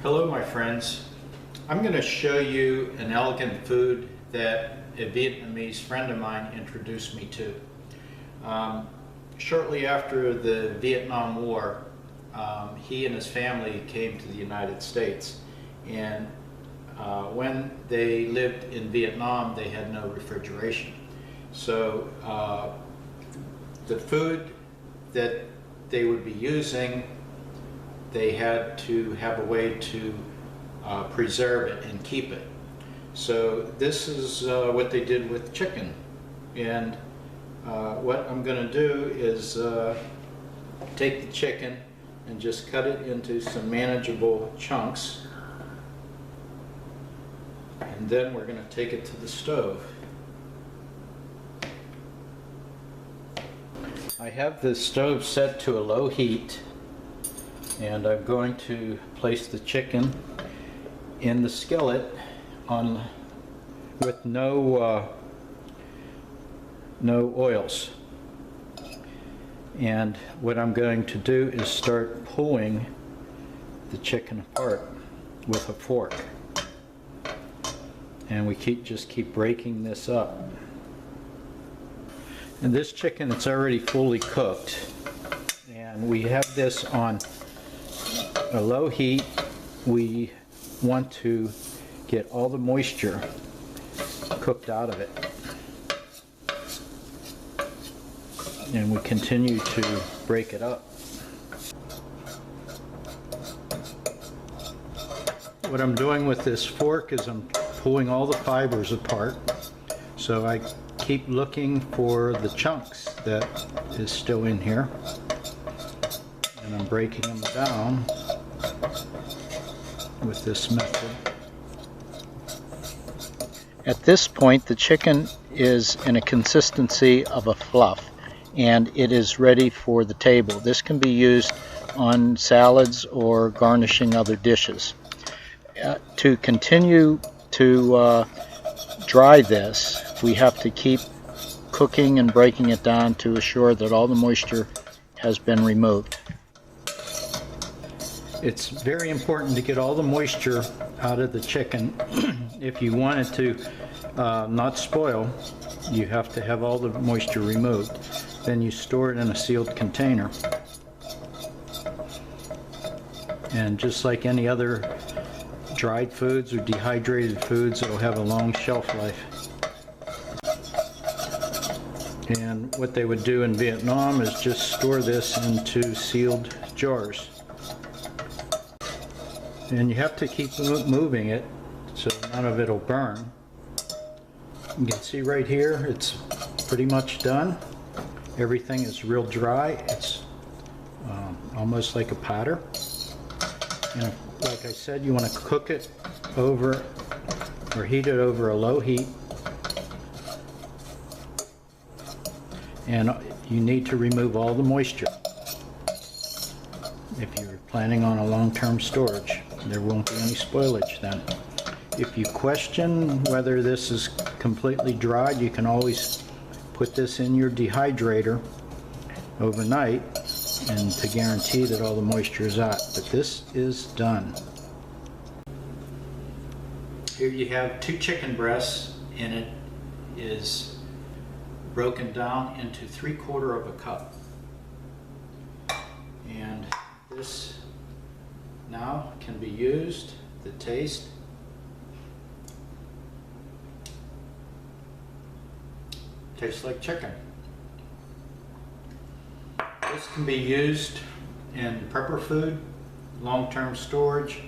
Hello my friends. I'm going to show you an elegant food that a Vietnamese friend of mine introduced me to. Shortly after the Vietnam War, he and his family came to the United States, and when they lived in Vietnam they had no refrigeration. So the food that they would be using, they had to have a way to preserve it and keep it. So this is what they did with chicken. And what I'm going to do is take the chicken and just cut it into some manageable chunks. And then we're going to take it to the stove. I have the stove set to a low heat, and I'm going to place the chicken in the skillet with no oils. And what I'm going to do is start pulling the chicken apart with a fork. And we just keep breaking this up. And this chicken, it's already fully cooked. And we have this on a low heat. We want to get all the moisture cooked out of it. And we continue to break it up. What I'm doing with this fork is I'm pulling all the fibers apart. So I keep looking for the chunks that is still in here. And I'm breaking them down with this method. At this point, the chicken is in a consistency of a fluff, and it is ready for the table. This can be used on salads or garnishing other dishes. To continue to dry this, we have to keep cooking and breaking it down to assure that all the moisture has been removed. It's very important to get all the moisture out of the chicken. If you want it to not spoil, you have to have all the moisture removed. Then you store it in a sealed container. And just like any other dried foods or dehydrated foods, it'll have a long shelf life. And what they would do in Vietnam is just store this into sealed jars. And you have to keep moving it so none of it will burn. You can see right here it's pretty much done. Everything is real dry. It's almost like a powder. And like I said, you want to cook it over or heat it over a low heat. And you need to remove all the moisture if you're planning on a long-term storage. There won't be any spoilage then. If you question whether this is completely dried, you can always put this in your dehydrator overnight and to guarantee that all the moisture is out. But this is done. Here you have 2 chicken breasts, and it is broken down into 3/4 of a cup. And this now can be used. The taste tastes like chicken. This can be used in prepper food, long-term storage.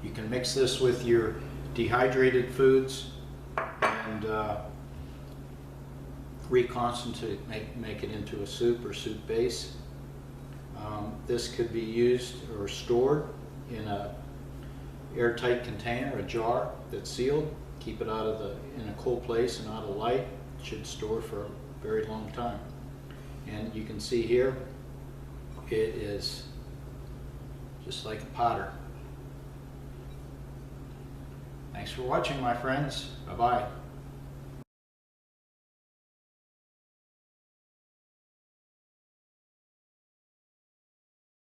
You can mix this with your dehydrated foods and reconstitute, make it into a soup or soup base. This could be used or stored in a airtight container, a jar that's sealed. Keep it in a cool place and out of light. It should store for a very long time. And you can see here, it is just like a powder. Thanks for watching, my friends. Bye-bye.